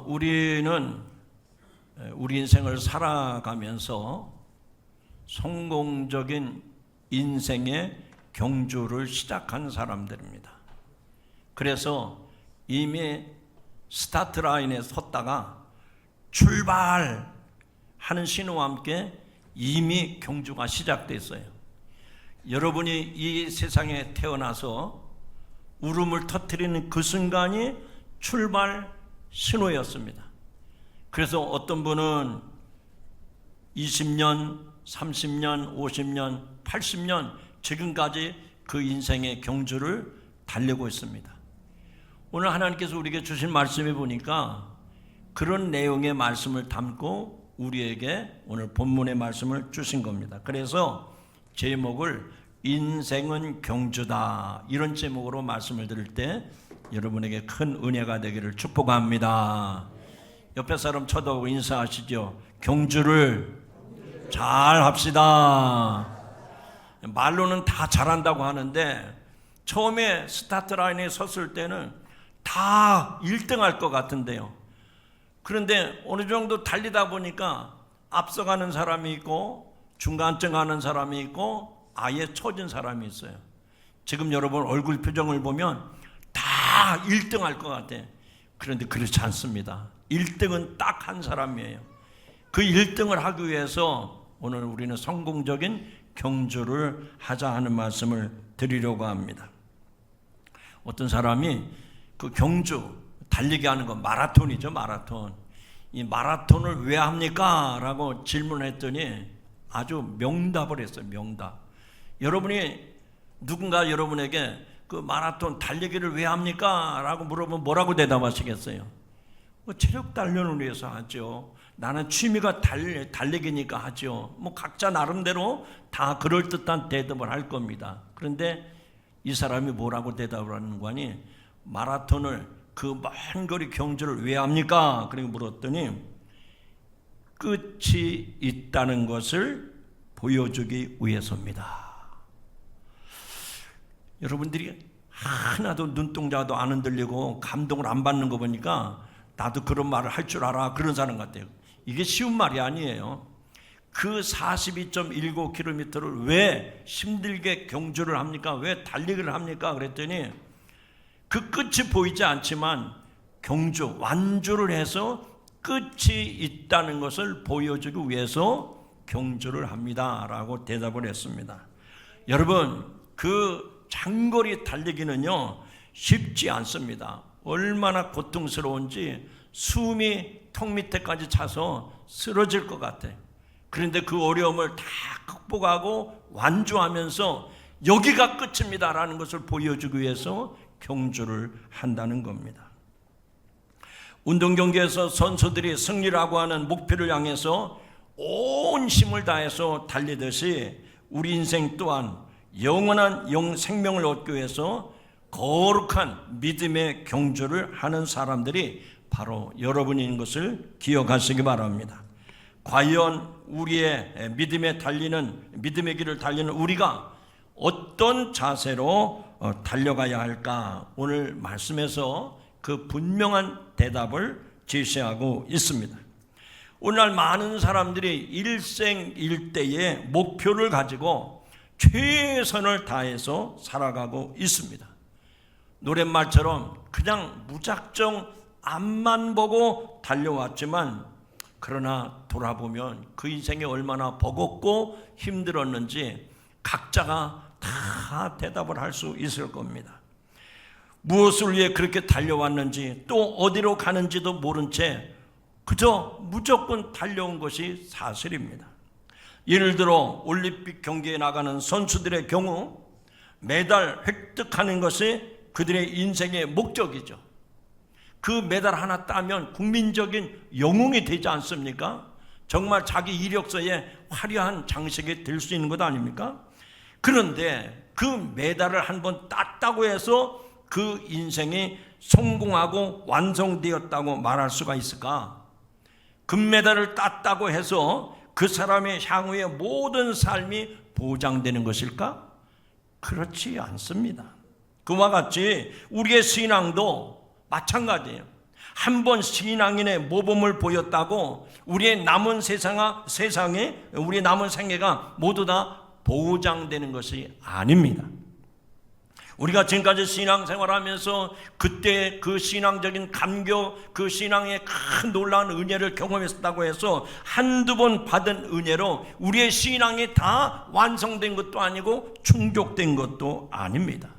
우리는 우리 인생을 살아가면서 성공적인 인생의 경주를 시작한 사람들입니다. 그래서 이미 스타트 라인에 섰다가 출발하는 신호와 함께 이미 경주가 시작됐어요. 여러분이 이 세상에 태어나서 울음을 터뜨리는 그 순간이 출발 신호였습니다. 그래서 어떤 분은 20년, 30년, 50년, 80년 지금까지 그 인생의 경주를 달리고 있습니다. 오늘 하나님께서 우리에게 주신 말씀을 보니까 그런 내용의 말씀을 담고 우리에게 오늘 본문의 말씀을 주신 겁니다. 그래서 제목을 인생은 경주다, 이런 제목으로 말씀을 드릴 때 여러분에게 큰 은혜가 되기를 축복합니다. 옆에 사람 쳐다보고 인사하시죠. 경주를 잘 합시다. 말로는 다 잘한다고 하는데 처음에 스타트 라인에 섰을 때는 다 1등 할 것 같은데요. 그런데 어느 정도 달리다 보니까 앞서가는 사람이 있고 중간쯤 가는 사람이 있고 아예 처진 사람이 있어요. 지금 여러분 얼굴 표정을 보면 다 1등 할 것 같아. 그런데 그렇지 않습니다. 1등은 딱 한 사람이에요. 그 1등을 하기 위해서 오늘 우리는 성공적인 경주를 하자 하는 말씀을 드리려고 합니다. 어떤 사람이 그 경주 달리기 하는 거 마라톤이죠, 마라톤. 이 마라톤을 왜 합니까? 라고 질문했더니 아주 명답을 했어요. 명답. 여러분이 누군가 여러분에게 그 마라톤 달리기를 왜 합니까? 라고 물어보면 뭐라고 대답하시겠어요? 체력 단련을 위해서 하죠. 나는 취미가 달리기니까 하죠. 각자 나름대로 다 그럴듯한 대답을 할 겁니다. 그런데 이 사람이 뭐라고 대답을 하는 거니? 마라톤을 그 먼 거리 경주를 왜 합니까? 그렇게 물었더니 끝이 있다는 것을 보여주기 위해서입니다. 여러분들이 하나도 눈동자도 안 흔들리고 감동을 안 받는 거 보니까 나도 그런 말을 할 줄 알아, 그런 사람 같아요. 이게 쉬운 말이 아니에요. 그 42.19km를 왜 힘들게 경주를 합니까? 왜 달리기를 합니까? 그랬더니 그 끝이 보이지 않지만 경주, 완주를 해서 끝이 있다는 것을 보여주기 위해서 경주를 합니다 라고 대답을 했습니다. 여러분, 그 장거리 달리기는요 쉽지 않습니다. 얼마나 고통스러운지 숨이 턱 밑에까지 차서 쓰러질 것 같아요. 그런데 그 어려움을 다 극복하고 완주하면서 여기가 끝입니다 라는 것을 보여주기 위해서 경주를 한다는 겁니다. 운동 경기에서 선수들이 승리라고 하는 목표를 향해서 온 힘을 다해서 달리듯이 우리 인생 또한 영원한 생명을 얻기 위해서 거룩한 믿음의 경주를 하는 사람들이 바로 여러분인 것을 기억하시기 바랍니다. 과연 우리의 믿음의 길을 달리는 우리가 어떤 자세로 달려가야 할까? 오늘 말씀에서 그 분명한 대답을 제시하고 있습니다. 오늘날 많은 사람들이 일생일대의 목표를 가지고 최선을 다해서 살아가고 있습니다. 노랫말처럼 그냥 무작정 앞만 보고 달려왔지만 그러나 돌아보면 그 인생이 얼마나 버겁고 힘들었는지 각자가 다 대답을 할 수 있을 겁니다. 무엇을 위해 그렇게 달려왔는지 또 어디로 가는지도 모른 채 그저 무조건 달려온 것이 사실입니다. 예를 들어 올림픽 경기에 나가는 선수들의 경우 메달 획득하는 것이 그들의 인생의 목적이죠. 그 메달 하나 따면 국민적인 영웅이 되지 않습니까? 정말 자기 이력서에 화려한 장식이 될 수 있는 것 아닙니까? 그런데 그 메달을 한번 땄다고 해서 그 인생이 성공하고 완성되었다고 말할 수가 있을까? 금메달을 땄다고 해서 그 사람의 향후의 모든 삶이 보장되는 것일까? 그렇지 않습니다. 그와 같이 우리의 신앙도 마찬가지예요. 한 번 신앙인의 모범을 보였다고 우리의 남은 세상에 우리의 남은 생애가 모두 다 보장되는 것이 아닙니다. 우리가 지금까지 신앙생활하면서 그때 그 신앙적인 감격, 그 신앙의 큰 놀라운 은혜를 경험했다고 해서 한두 번 받은 은혜로 우리의 신앙이 다 완성된 것도 아니고 충족된 것도 아닙니다.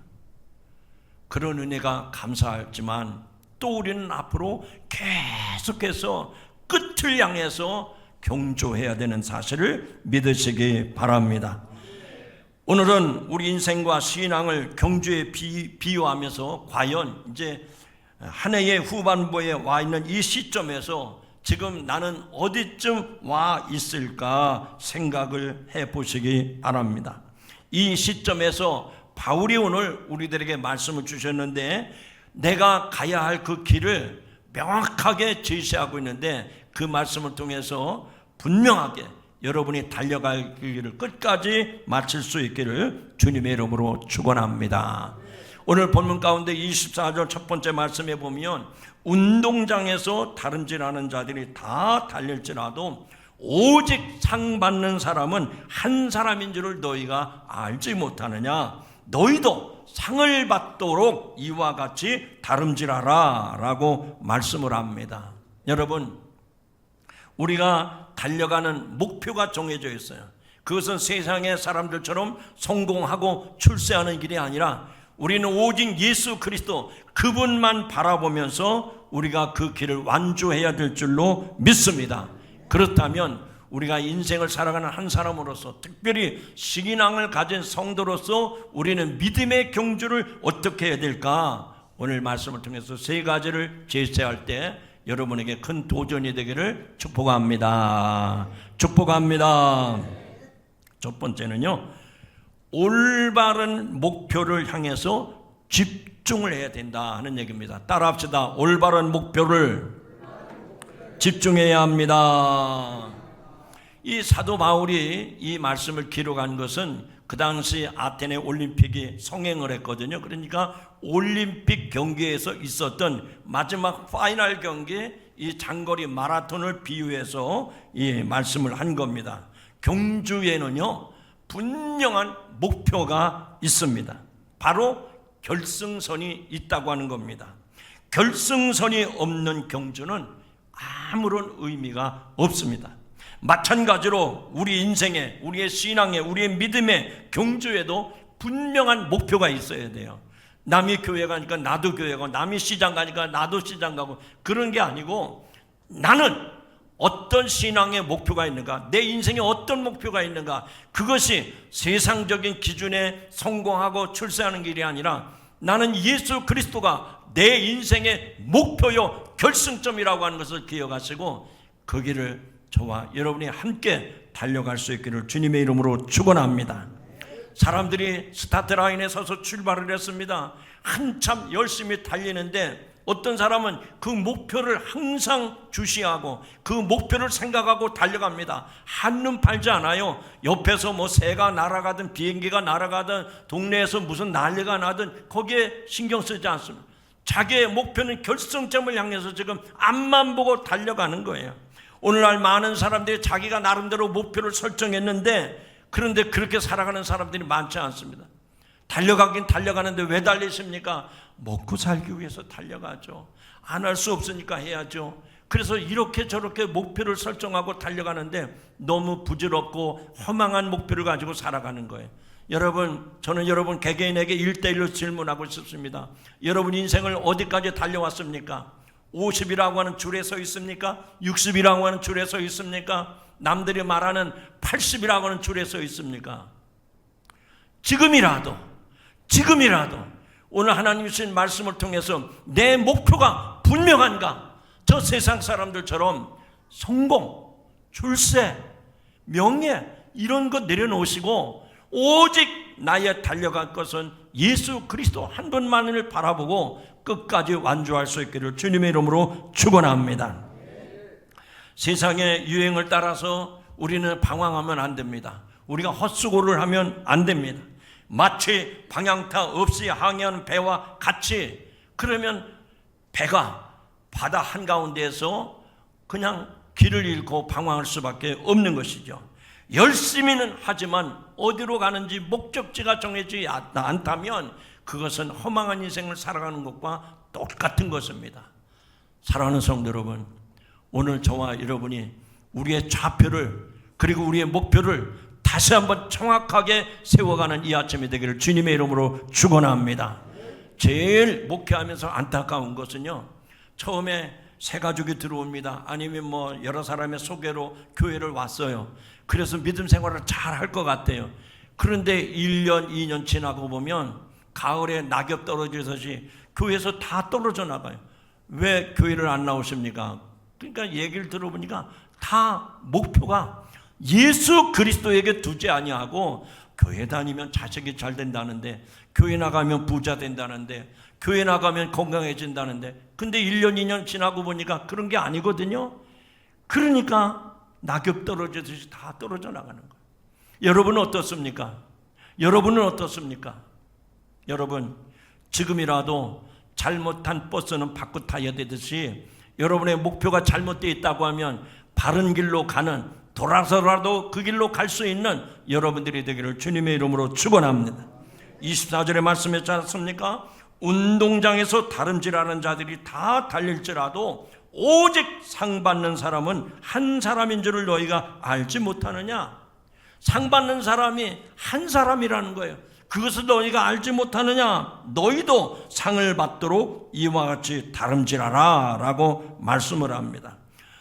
그런 은혜가 감사하지만 또 우리는 앞으로 계속해서 끝을 향해서 경주해야 되는 사실을 믿으시기 바랍니다. 오늘은 우리 인생과 신앙을 경주에 비유하면서 과연 이제 한 해의 후반부에 와 있는 이 시점에서 지금 나는 어디쯤 와 있을까 생각을 해 보시기 바랍니다. 이 시점에서 바울이 오늘 우리들에게 말씀을 주셨는데 내가 가야 할 그 길을 명확하게 제시하고 있는데 그 말씀을 통해서 분명하게 여러분이 달려갈 길을 끝까지 마칠 수 있기를 주님의 이름으로 축원합니다. 오늘 본문 가운데 24절 첫 번째 말씀에 보면 운동장에서 다름질하는 자들이 다 달릴지라도 오직 상 받는 사람은 한 사람인 줄을 너희가 알지 못하느냐. 너희도 상을 받도록 이와 같이 다름질하라 라고 말씀을 합니다. 여러분, 우리가 달려가는 목표가 정해져 있어요. 그것은 세상의 사람들처럼 성공하고 출세하는 길이 아니라 우리는 오직 예수 그리스도 그분만 바라보면서 우리가 그 길을 완주해야 될 줄로 믿습니다. 그렇다면 우리가 인생을 살아가는 한 사람으로서, 특별히 신앙을 가진 성도로서 우리는 믿음의 경주를 어떻게 해야 될까? 오늘 말씀을 통해서 세 가지를 제시할 때 여러분에게 큰 도전이 되기를 축복합니다. 축복합니다. 첫 번째는요, 올바른 목표를 향해서 집중을 해야 된다 하는 얘기입니다. 따라합시다. 올바른 목표를 집중해야 합니다. 이 사도 바울이 이 말씀을 기록한 것은 그 당시 아테네 올림픽이 성행을 했거든요. 그러니까 올림픽 경기에서 있었던 마지막 파이널 경기, 이 장거리 마라톤을 비유해서 이 말씀을 한 겁니다. 경주에는요 분명한 목표가 있습니다. 바로 결승선이 있다고 하는 겁니다. 결승선이 없는 경주는 아무런 의미가 없습니다. 마찬가지로 우리 인생에, 우리의 신앙에, 우리의 믿음의 경주에도 분명한 목표가 있어야 돼요. 남이 교회 가니까 나도 교회 가고, 남이 시장 가니까 나도 시장 가고, 그런 게 아니고 나는 어떤 신앙의 목표가 있는가, 내 인생에 어떤 목표가 있는가, 그것이 세상적인 기준에 성공하고 출세하는 길이 아니라 나는 예수 그리스도가 내 인생의 목표요 결승점이라고 하는 것을 기억하시고 그 길을 저와 여러분이 함께 달려갈 수 있기를 주님의 이름으로 축원합니다. 사람들이 스타트 라인에 서서 출발을 했습니다. 한참 열심히 달리는데 어떤 사람은 그 목표를 항상 주시하고 그 목표를 생각하고 달려갑니다. 한눈 팔지 않아요. 옆에서 뭐 새가 날아가든 비행기가 날아가든 동네에서 무슨 난리가 나든 거기에 신경 쓰지 않습니다. 자기의 목표는 결승점을 향해서 지금 앞만 보고 달려가는 거예요. 오늘날 많은 사람들이 자기가 나름대로 목표를 설정했는데 그런데 그렇게 살아가는 사람들이 많지 않습니다. 달려가긴 달려가는데 왜 달리십니까? 먹고 살기 위해서 달려가죠. 안 할 수 없으니까 해야죠. 그래서 이렇게 저렇게 목표를 설정하고 달려가는데 너무 부질없고 허망한 목표를 가지고 살아가는 거예요. 여러분, 저는 여러분 개개인에게 1대1로 질문하고 싶습니다. 여러분 인생을 어디까지 달려왔습니까? 50이라고 하는 줄에 서 있습니까? 60이라고 하는 줄에 서 있습니까? 남들이 말하는 80이라고 하는 줄에 서 있습니까? 지금이라도 오늘 하나님 주신 말씀을 통해서 내 목표가 분명한가? 저 세상 사람들처럼 성공, 출세, 명예 이런 것 내려놓으시고 오직 나의 달려갈 것은 예수 그리스도 한 분만을 바라보고 끝까지 완주할 수 있기를 주님의 이름으로 축원합니다. 세상의 유행을 따라서 우리는 방황하면 안 됩니다. 우리가 헛수고를 하면 안 됩니다. 마치 방향타 없이 항해하는 배와 같이, 그러면 배가 바다 한가운데에서 그냥 길을 잃고 방황할 수밖에 없는 것이죠. 열심히는 하지만 어디로 가는지 목적지가 정해지지 않다면 그것은 허망한 인생을 살아가는 것과 똑같은 것입니다. 사랑하는 성도 여러분, 오늘 저와 여러분이 우리의 좌표를 그리고 우리의 목표를 다시 한번 정확하게 세워가는 이 아침이 되기를 주님의 이름으로 축원합니다. 제일 목회하면서 안타까운 것은요, 처음에 새 가족이 들어옵니다. 아니면 뭐 여러 사람의 소개로 교회를 왔어요. 그래서 믿음 생활을 잘 할 것 같아요. 그런데 1년, 2년 지나고 보면 가을에 낙엽 떨어지듯이 교회에서 다 떨어져 나가요. 왜 교회를 안 나오십니까? 그러니까 얘기를 들어보니까 다 목표가 예수 그리스도에게 두지 아니하고 교회 다니면 자식이 잘 된다는데, 교회 나가면 부자 된다는데, 교회 나가면 건강해진다는데, 근데 1년 2년 지나고 보니까 그런 게 아니거든요. 그러니까 낙엽 떨어지듯이 다 떨어져 나가는 거예요. 여러분은 어떻습니까? 여러분은 어떻습니까? 여러분, 지금이라도 잘못한 버스는 바꿔 타야 되듯이 여러분의 목표가 잘못되어 있다고 하면 바른 길로 가는, 돌아서라도 그 길로 갈 수 있는 여러분들이 되기를 주님의 이름으로 축원합니다. 24절의 말씀했지 않습니까? 운동장에서 다름질하는 자들이 다 달릴지라도 오직 상 받는 사람은 한 사람인 줄을 너희가 알지 못하느냐? 상 받는 사람이 한 사람이라는 거예요. 그것을 너희가 알지 못하느냐? 너희도 상을 받도록 이와 같이 다름질하라 라고 말씀을 합니다.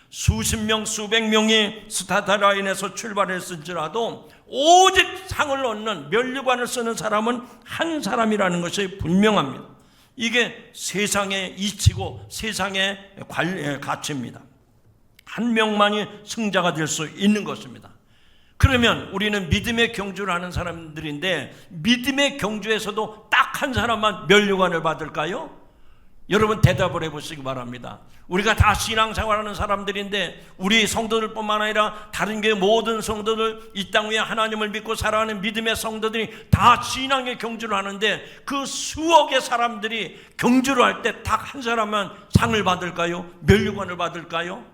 수십 명 수백 명이 스타트 라인에서 출발했을지라도 오직 상을 얻는, 면류관을 쓰는 사람은 한 사람이라는 것이 분명합니다. 이게 세상의 이치고 세상의 가치입니다. 한 명만이 승자가 될 수 있는 것입니다. 그러면 우리는 믿음의 경주를 하는 사람들인데, 믿음의 경주에서도 딱 한 사람만 면류관을 받을까요? 여러분 대답을 해보시기 바랍니다. 우리가 다 신앙생활하는 사람들인데, 우리 성도들뿐만 아니라 다른 교회 모든 성도들, 이 땅 위에 하나님을 믿고 살아가는 믿음의 성도들이 다 신앙의 경주를 하는데, 그 수억의 사람들이 경주를 할 때 딱 한 사람만 상을 받을까요? 면류관을 받을까요?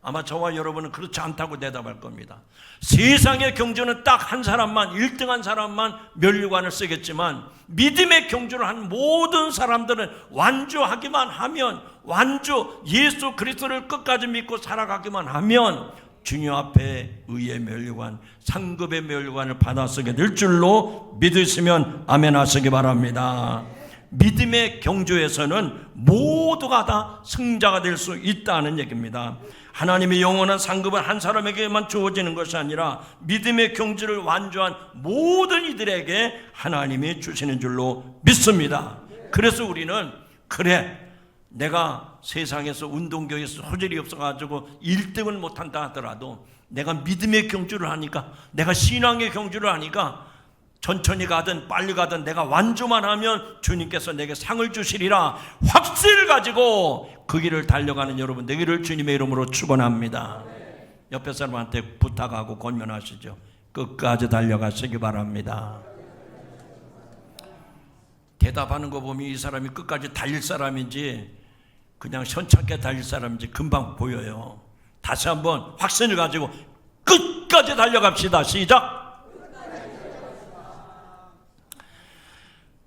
아마 저와 여러분은 그렇지 않다고 대답할 겁니다. 세상의 경주는 딱 한 사람만, 1등한 사람만 면류관을 쓰겠지만, 믿음의 경주를 한 모든 사람들은 완주하기만 하면, 예수 그리스도를 끝까지 믿고 살아가기만 하면 주님 앞에 의의 면류관, 상급의 면류관을 받아 쓰게 될 줄로 믿으시면 아멘 하시기 바랍니다. 믿음의 경주에서는 모두가 다 승자가 될 수 있다는 얘기입니다. 하나님의 영원한 상급은 한 사람에게만 주어지는 것이 아니라 믿음의 경주를 완주한 모든 이들에게 하나님이 주시는 줄로 믿습니다. 그래서 우리는, 그래, 내가 세상에서 운동경에서 소질이 없어가지고 1등은 못한다 하더라도 내가 믿음의 경주를 하니까, 내가 신앙의 경주를 하니까 천천히 가든 빨리 가든 내가 완주만 하면 주님께서 내게 상을 주시리라 확신을 가지고 그 길을 달려가는 여러분 되기를 주님의 이름으로 축원합니다. 옆에 사람한테 부탁하고 권면하시죠. 끝까지 달려가시기 바랍니다. 대답하는 거 보면 이 사람이 끝까지 달릴 사람인지 그냥 현찮게 달릴 사람인지 금방 보여요. 다시 한번 확신을 가지고 끝까지 달려갑시다. 시작!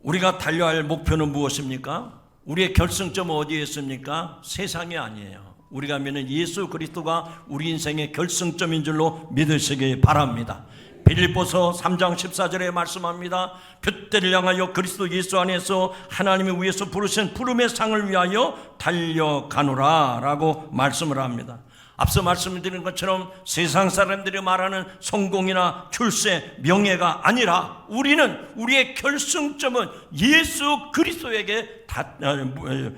우리가 달려야 할 목표는 무엇입니까? 우리의 결승점은 어디에 있습니까? 세상이 아니에요. 우리가 믿는 예수 그리스도가 우리 인생의 결승점인 줄로 믿으시기 바랍니다. 빌립보서 3장 14절에 말씀합니다. 표대를 향하여 그리스도 예수 안에서 하나님의 위에서 부르신 부름의 상을 위하여 달려가노라 라고 말씀을 합니다. 앞서 말씀드린 것처럼 세상 사람들이 말하는 성공이나 출세, 명예가 아니라 우리는, 우리의 결승점은 예수 그리스도에게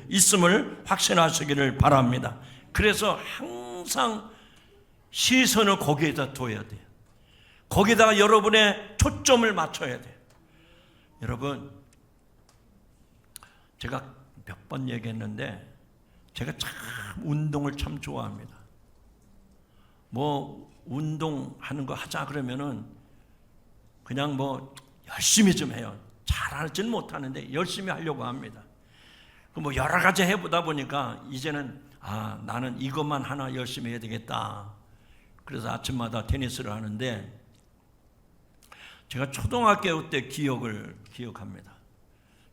있음을 확신하시기를 바랍니다. 그래서 항상 시선을 거기에다 둬야 돼요. 거기다가 여러분의 초점을 맞춰야 돼요. 여러분, 제가 몇 번 얘기했는데 제가 참 운동을 참 좋아합니다. 뭐 운동하는 거 하자 그러면은 그냥 뭐 열심히 좀 해요. 잘하지는 못하는데 열심히 하려고 합니다. 뭐 여러 가지 해보다 보니까 이제는 나는 이것만 하나 열심히 해야 되겠다. 그래서 아침마다 테니스를 하는데, 제가 초등학교 때 기억합니다.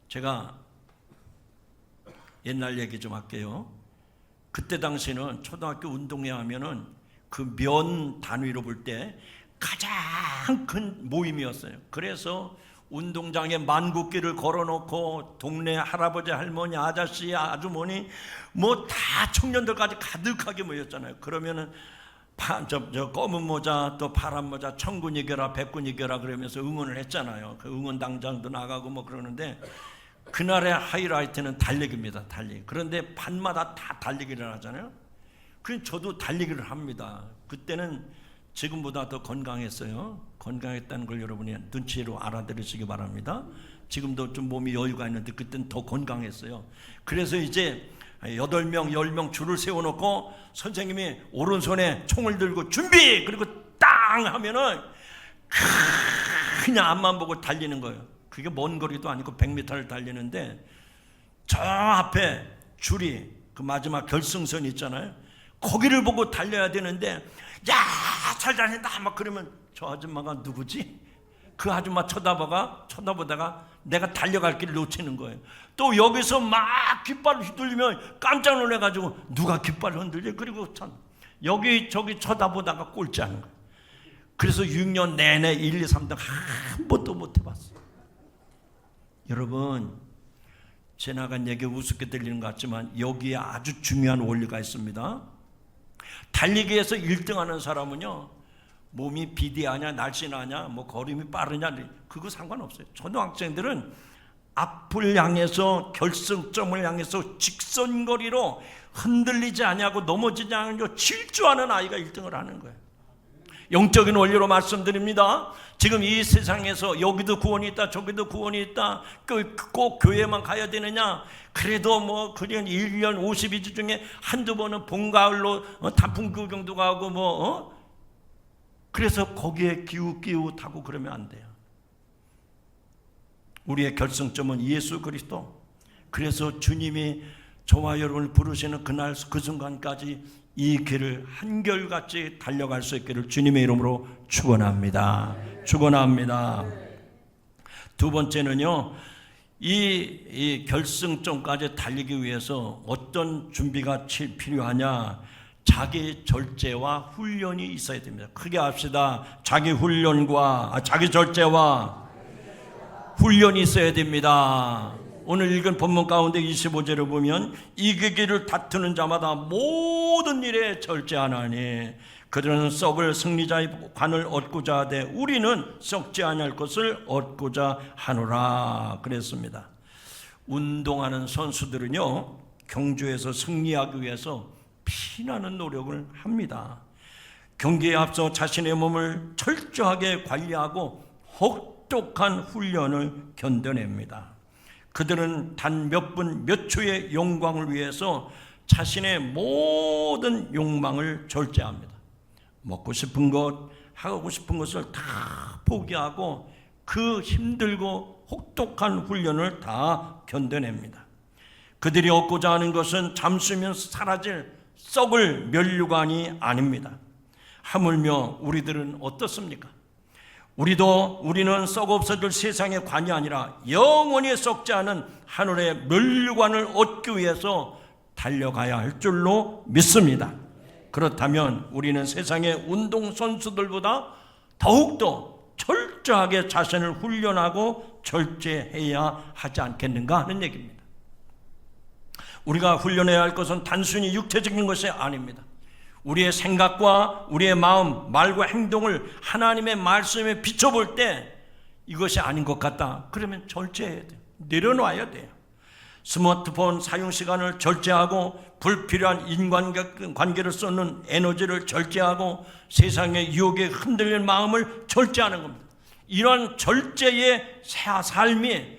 제가 옛날 얘기 좀 할게요. 그때 당시는 초등학교 운동회 하면은 그 면 단위로 볼 때 가장 큰 모임이었어요. 그래서 운동장에 만국기를 걸어놓고 동네 할아버지, 할머니, 아저씨, 아주머니 뭐 다 청년들까지 가득하게 모였잖아요. 그러면은 저 검은 모자, 또 파란 모자, 청군 이겨라, 백군 이겨라 그러면서 응원을 했잖아요. 그 응원당장도 나가고 뭐 그러는데, 그날의 하이라이트는 달리기입니다. 달리기. 그런데 반마다 다 달리기를 하잖아요. 그래서 저도 달리기를 합니다. 그때는 지금보다 더 건강했어요. 건강했다는 걸 여러분이 눈치로 알아들으시기 바랍니다. 지금도 좀 몸이 여유가 있는데 그때는 더 건강했어요. 그래서 이제 8명, 10명 줄을 세워놓고 선생님이 오른손에 총을 들고 준비! 그리고 땅! 하면은 그냥 앞만 보고 달리는 거예요. 그게 먼 거리도 아니고 100m를 달리는데, 저 앞에 줄이 그 마지막 결승선 있잖아요. 거기를 보고 달려야 되는데, 야, 잘 달린다 막 그러면 저 아줌마가 누구지? 그 아줌마 쳐다보다가 내가 달려갈 길을 놓치는 거예요. 또 여기서 막 깃발을 휘둘리면 깜짝 놀래가지고 누가 깃발을 흔들려? 그리고 참 여기저기 쳐다보다가 꼴찌하는 거예요. 그래서 6년 내내 1, 2, 3등 한 번도 못 해봤어요. 여러분, 지나간 얘기 우습게 들리는 것 같지만 여기에 아주 중요한 원리가 있습니다. 달리기에서 1등하는 사람은요, 몸이 비대하냐 날씬하냐 뭐 걸음이 빠르냐 그거 상관없어요. 초등학생들은 앞을 향해서, 결승점을 향해서 직선거리로 흔들리지 않냐고 넘어지지 않냐고 질주하는 아이가 1등을 하는 거예요. 영적인 원리로 말씀드립니다. 지금 이 세상에서 여기도 구원이 있다 저기도 구원이 있다, 꼭 교회만 가야 되느냐, 그래도 뭐 그냥 1년 52주 중에 한두 번은 봄 가을로 단풍 구경도 가고 그래서 거기에 기웃기웃하고 그러면 안 돼요. 우리의 결승점은 예수 그리스도. 그래서 주님이 저와 여러분을 부르시는 그날 그 순간까지 이 길을 한결같이 달려갈 수 있기를 주님의 이름으로 축원합니다. 축원합니다. 두 번째는요, 이 결승점까지 달리기 위해서 어떤 준비가 필요하냐? 자기 절제와 훈련이 있어야 됩니다. 크게 합시다. 자기 절제와 훈련이 있어야 됩니다. 오늘 읽은 본문 가운데 25절을 보면 이기기를 다투는 자마다 모든 일에 절제하나니 그들은 썩을 승리자의 관을 얻고자 하되 우리는 썩지 아니할 것을 얻고자 하노라 그랬습니다. 운동하는 선수들은요, 경주에서 승리하기 위해서 피나는 노력을 합니다. 경기에 앞서 자신의 몸을 철저하게 관리하고 혹독한 훈련을 견뎌냅니다. 그들은 단 몇 분 몇 초의 영광을 위해서 자신의 모든 욕망을 절제합니다. 먹고 싶은 것, 하고 싶은 것을 다 포기하고 그 힘들고 혹독한 훈련을 다 견뎌냅니다. 그들이 얻고자 하는 것은 잠수면 사라질 썩을 면류관이 아닙니다. 하물며 우리들은 어떻습니까? 우리는 썩 없어질 세상의 관이 아니라 영원히 썩지 않은 하늘의 면류관을 얻기 위해서 달려가야 할 줄로 믿습니다. 그렇다면 우리는 세상의 운동선수들보다 더욱더 철저하게 자신을 훈련하고 절제해야 하지 않겠는가 하는 얘기입니다. 우리가 훈련해야 할 것은 단순히 육체적인 것이 아닙니다. 우리의 생각과 우리의 마음, 말과 행동을 하나님의 말씀에 비춰볼 때 이것이 아닌 것 같다. 그러면 절제해야 돼요. 내려놔야 돼요. 스마트폰 사용 시간을 절제하고 불필요한 인간관계를 쏟는 에너지를 절제하고 세상의 유혹에 흔들린 마음을 절제하는 겁니다. 이러한 절제의 삶이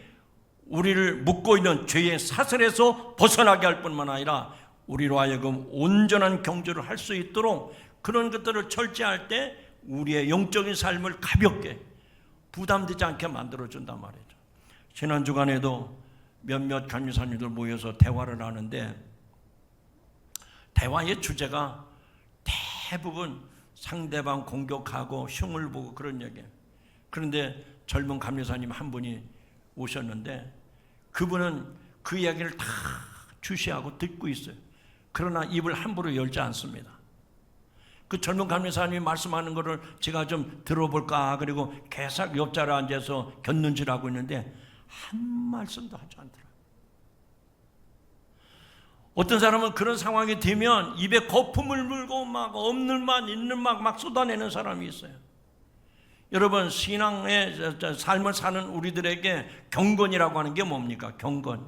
우리를 묶고 있는 죄의 사슬에서 벗어나게 할 뿐만 아니라 우리로 하여금 온전한 경주를 할 수 있도록 그런 것들을 절제할 때 우리의 영적인 삶을 가볍게 부담되지 않게 만들어준단 말이죠. 지난 주간에도 몇몇 간유사님들 모여서 대화를 하는데 대화의 주제가 대부분 상대방 공격하고 흉을 보고 그런 얘기예요. 그런데 젊은 간유사님 한 분이 오셨는데 그분은 그 이야기를 다 주시하고 듣고 있어요. 그러나 입을 함부로 열지 않습니다. 그 젊은 간유사님이 말씀하는 것을 제가 좀 들어볼까 그리고 계속 옆자리에 앉아서 곁눈질하고 있는데 한 말씀도 하지 않더라고요. 어떤 사람은 그런 상황이 되면 입에 거품을 물고 막 없는 말 있는 말 막 쏟아내는 사람이 있어요. 여러분, 신앙의 삶을 사는 우리들에게 경건이라고 하는 게 뭡니까? 경건.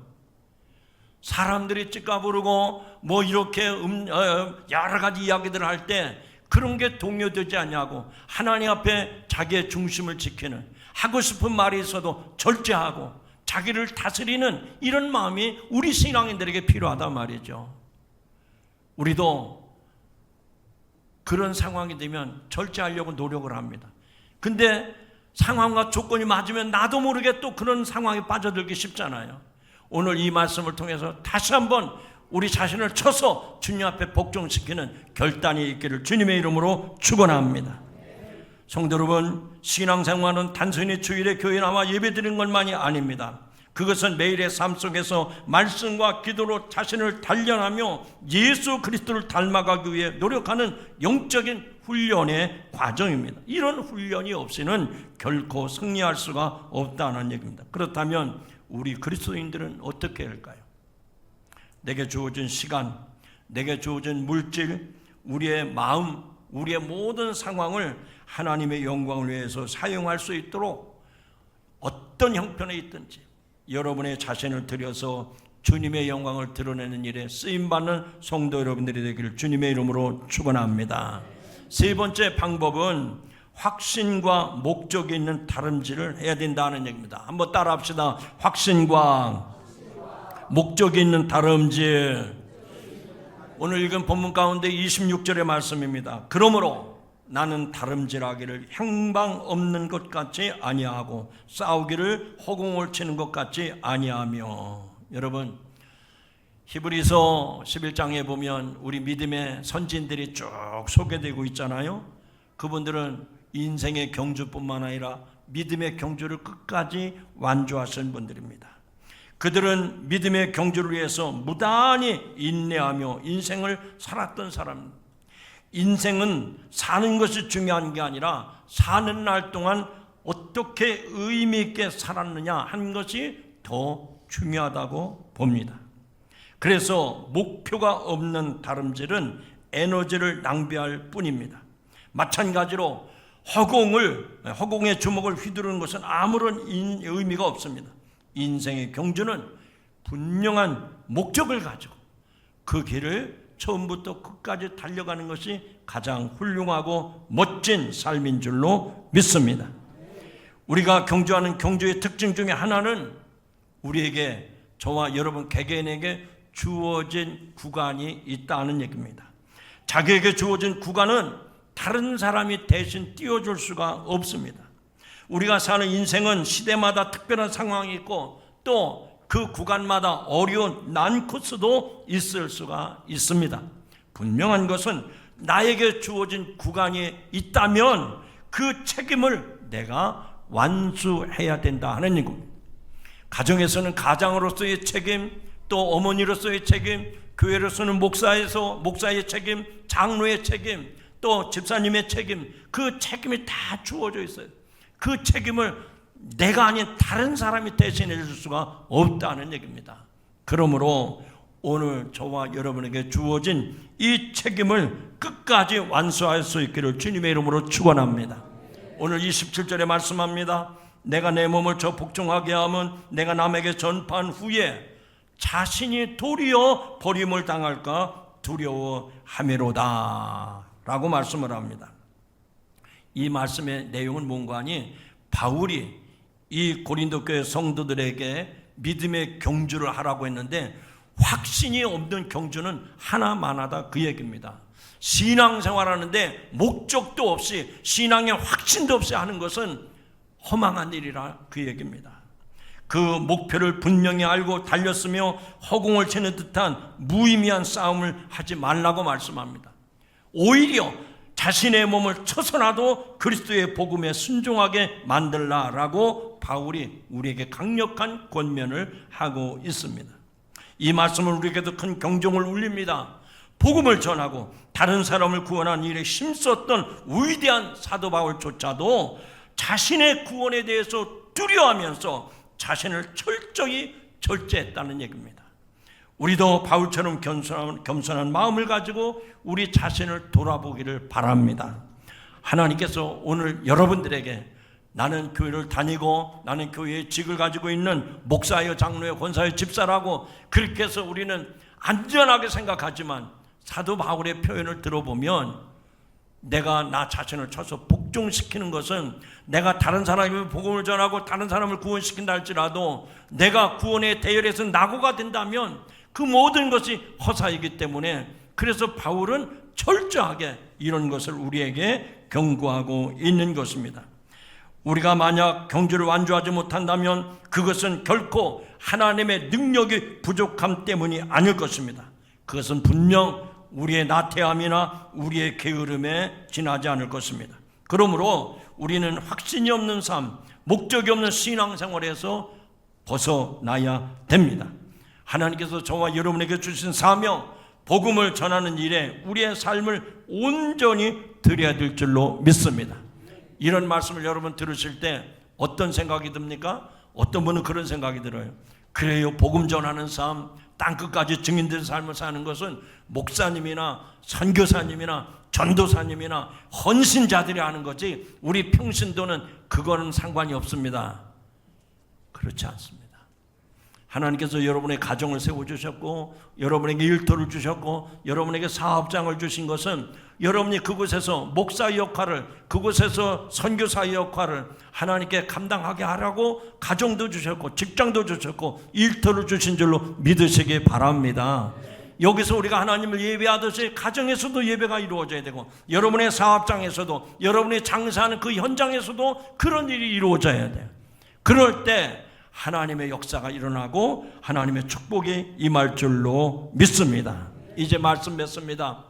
사람들이 찌까부르고 뭐 이렇게 여러 가지 이야기들을 할 때 그런 게 동요되지 않냐고, 하나님 앞에 자기의 중심을 지키는, 하고 싶은 말이 있어도 절제하고 자기를 다스리는 이런 마음이 우리 신앙인들에게 필요하단 말이죠. 우리도 그런 상황이 되면 절제하려고 노력을 합니다. 근데 상황과 조건이 맞으면 나도 모르게 또 그런 상황에 빠져들기 쉽잖아요. 오늘 이 말씀을 통해서 다시 한번 우리 자신을 쳐서 주님 앞에 복종시키는 결단이 있기를 주님의 이름으로 축원합니다. 성도 여러분, 신앙생활은 단순히 주일에 교회 나와 예배드리는 것만이 아닙니다. 그것은 매일의 삶 속에서 말씀과 기도로 자신을 단련하며 예수 그리스도를 닮아가기 위해 노력하는 영적인 훈련의 과정입니다. 이런 훈련이 없이는 결코 승리할 수가 없다는 얘기입니다. 그렇다면 우리 그리스도인들은 어떻게 할까요? 내게 주어진 시간, 내게 주어진 물질, 우리의 마음, 우리의 모든 상황을 하나님의 영광을 위해서 사용할 수 있도록 어떤 형편에 있든지 여러분의 자신을 들여서 주님의 영광을 드러내는 일에 쓰임받는 성도 여러분들이 되기를 주님의 이름으로 축원합니다. 세 번째 방법은 확신과 목적이 있는 다름질을 해야 된다는 얘기입니다. 한번 따라 합시다. 확신과 목적이 있는 다름질. 오늘 읽은 본문 가운데 26절의 말씀입니다. 그러므로 나는 다름질하기를 행방 없는 것 같이 아니하고 싸우기를 허공을 치는 것 같이 아니하며. 여러분, 히브리서 11장에 보면 우리 믿음의 선진들이 쭉 소개되고 있잖아요. 그분들은 인생의 경주뿐만 아니라 믿음의 경주를 끝까지 완주하신 분들입니다. 그들은 믿음의 경주를 위해서 무단히 인내하며 인생을 살았던 사람. 인생은 사는 것이 중요한 게 아니라 사는 날 동안 어떻게 의미 있게 살았느냐 하는 것이 더 중요하다고 봅니다. 그래서 목표가 없는 다름질은 에너지를 낭비할 뿐입니다. 마찬가지로 허공에 주먹을 휘두르는 것은 아무런 의미가 없습니다. 인생의 경주는 분명한 목적을 가지고 그 길을 처음부터 끝까지 달려가는 것이 가장 훌륭하고 멋진 삶인 줄로 믿습니다. 우리가 경주하는 경주의 특징 중에 하나는 우리에게, 저와 여러분 개개인에게 주어진 구간이 있다는 얘기입니다. 자기에게 주어진 구간은 다른 사람이 대신 띄워줄 수가 없습니다. 우리가 사는 인생은 시대마다 특별한 상황이 있고 또 그 구간마다 어려운 난 코스도 있을 수가 있습니다. 분명한 것은 나에게 주어진 구간이 있다면 그 책임을 내가 완수해야 된다 하는 얘기입니다. 가정에서는 가장으로서의 책임, 또 어머니로서의 책임, 교회로서는 목사의 책임, 장로의 책임, 또 집사님의 책임, 그 책임이 다 주어져 있어요. 그 책임을 내가 아닌 다른 사람이 대신해 줄 수가 없다는 얘기입니다. 그러므로 오늘 저와 여러분에게 주어진 이 책임을 끝까지 완수할 수 있기를 주님의 이름으로 축원합니다. 오늘 27절에 말씀합니다. 내가 내 몸을 저 복종하게 하면 내가 남에게 전파한 후에 자신이 도리어 버림을 당할까 두려워하미로다 라고 말씀을 합니다. 이 말씀의 내용은 뭔가 하니 바울이 이 고린도 교회 성도들에게 믿음의 경주를 하라고 했는데 확신이 없는 경주는 하나만 하다 그 얘기입니다. 신앙생활하는데 목적도 없이 신앙의 확신도 없이 하는 것은 허망한 일이라 그 얘기입니다. 그 목표를 분명히 알고 달렸으며 허공을 치는 듯한 무의미한 싸움을 하지 말라고 말씀합니다. 오히려 자신의 몸을 쳐서라도 그리스도의 복음에 순종하게 만들라라고 바울이 우리에게 강력한 권면을 하고 있습니다. 이 말씀은 우리에게도 큰 경종을 울립니다. 복음을 전하고 다른 사람을 구원한 일에 힘썼던 위대한 사도 바울조차도 자신의 구원에 대해서 두려워하면서 자신을 철저히 절제했다는 얘기입니다. 우리도 바울처럼 겸손한 마음을 가지고 우리 자신을 돌아보기를 바랍니다. 하나님께서 오늘 여러분들에게 나는 교회를 다니고 나는 교회의 직을 가지고 있는 목사여 장로여 권사여 집사라고 그렇게 해서 우리는 안전하게 생각하지만 사도 바울의 표현을 들어보면 내가 나 자신을 쳐서 복종시키는 것은 내가 다른 사람에게 복음을 전하고 다른 사람을 구원시킨다 할지라도 내가 구원의 대열에서 낙오가 된다면 그 모든 것이 허사이기 때문에 그래서 바울은 철저하게 이런 것을 우리에게 경고하고 있는 것입니다. 우리가 만약 경주를 완주하지 못한다면 그것은 결코 하나님의 능력이 부족함 때문이 아닐 것입니다. 그것은 분명 우리의 나태함이나 우리의 게으름에 지나지 않을 것입니다. 그러므로 우리는 확신이 없는 삶, 목적이 없는 신앙생활에서 벗어나야 됩니다. 하나님께서 저와 여러분에게 주신 사명, 복음을 전하는 일에 우리의 삶을 온전히 드려야 될 줄로 믿습니다. 이런 말씀을 여러분 들으실 때 어떤 생각이 듭니까? 어떤 분은 그런 생각이 들어요. 그래요, 복음 전하는 삶, 땅끝까지 증인된 삶을 사는 것은 목사님이나 선교사님이나 전도사님이나 헌신자들이 하는 거지 우리 평신도는 그거는 상관이 없습니다. 그렇지 않습니다. 하나님께서 여러분의 가정을 세워주셨고 여러분에게 일터를 주셨고 여러분에게 사업장을 주신 것은 여러분이 그곳에서 목사의 역할을, 그곳에서 선교사의 역할을 하나님께 감당하게 하라고 가정도 주셨고 직장도 주셨고 일터를 주신 줄로 믿으시기 바랍니다. 여기서 우리가 하나님을 예배하듯이 가정에서도 예배가 이루어져야 되고 여러분의 사업장에서도 여러분이 장사하는 그 현장에서도 그런 일이 이루어져야 돼요. 그럴 때 하나님의 역사가 일어나고 하나님의 축복이 임할 줄로 믿습니다. 이제 말씀 맺습니다.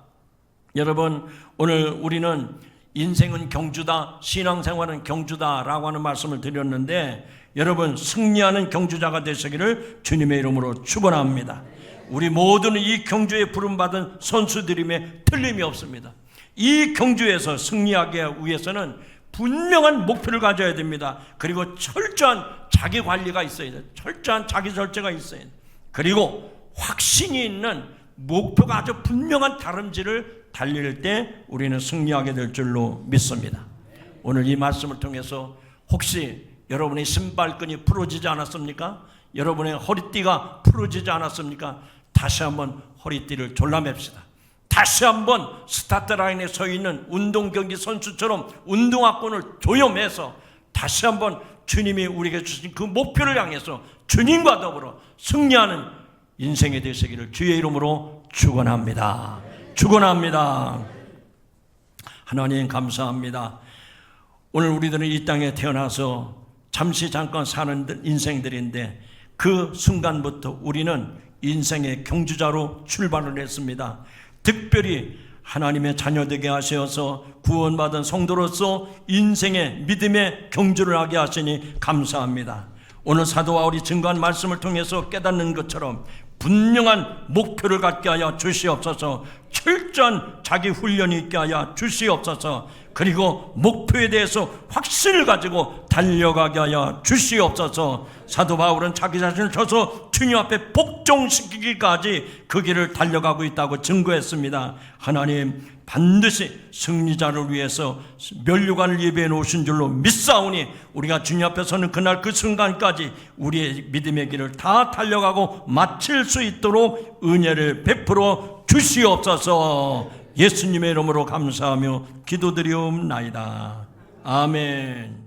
여러분, 오늘 우리는 인생은 경주다, 신앙생활은 경주다라고 하는 말씀을 드렸는데 여러분, 승리하는 경주자가 되시기를 주님의 이름으로 축원합니다. 우리 모두는 이 경주에 부름받은 선수들임에 틀림이 없습니다. 이 경주에서 승리하기 위해서는 분명한 목표를 가져야 됩니다. 그리고 철저한 자기 관리가 있어야 돼요. 철저한 자기 절제가 있어야 돼요. 그리고 확신이 있는 목표가 아주 분명한 다름질을 달릴 때 우리는 승리하게 될 줄로 믿습니다. 오늘 이 말씀을 통해서 혹시 여러분의 신발끈이 부러지지 않았습니까? 여러분의 허리띠가 부러지지 않았습니까? 다시 한번 허리띠를 졸라맵시다. 다시 한번 스타트 라인에 서 있는 운동경기 선수처럼 운동화끈을 조여매서 다시 한번 주님이 우리에게 주신 그 목표를 향해서 주님과 더불어 승리하는 인생이 되시기를 주의 이름으로 축원합니다. 축원합니다. 하나님 감사합니다. 오늘 우리들은 이 땅에 태어나서 잠시 잠깐 사는 인생들인데 그 순간부터 우리는 인생의 경주자로 출발을 했습니다. 특별히 하나님의 자녀되게 하셔서 구원받은 성도로서 인생의 믿음의 경주를 하게 하시니 감사합니다. 오늘 사도 바울이 증거한 말씀을 통해서 깨닫는 것처럼 분명한 목표를 갖게 하여 주시옵소서. 철저한 자기 훈련이 있게 하여 주시옵소서. 그리고 목표에 대해서 확신을 가지고 달려가게 하여 주시옵소서. 사도 바울은 자기 자신을 쳐서 주님 앞에 복종시키기까지 그 길을 달려가고 있다고 증거했습니다. 하나님, 반드시 승리자를 위해서 면류관을 예배해 놓으신 줄로 믿사오니 우리가 주님 앞에 서는 그날 그 순간까지 우리의 믿음의 길을 다 달려가고 마칠 수 있도록 은혜를 베풀어 주시옵소서. 예수님의 이름으로 감사하며 기도드리옵나이다. 아멘.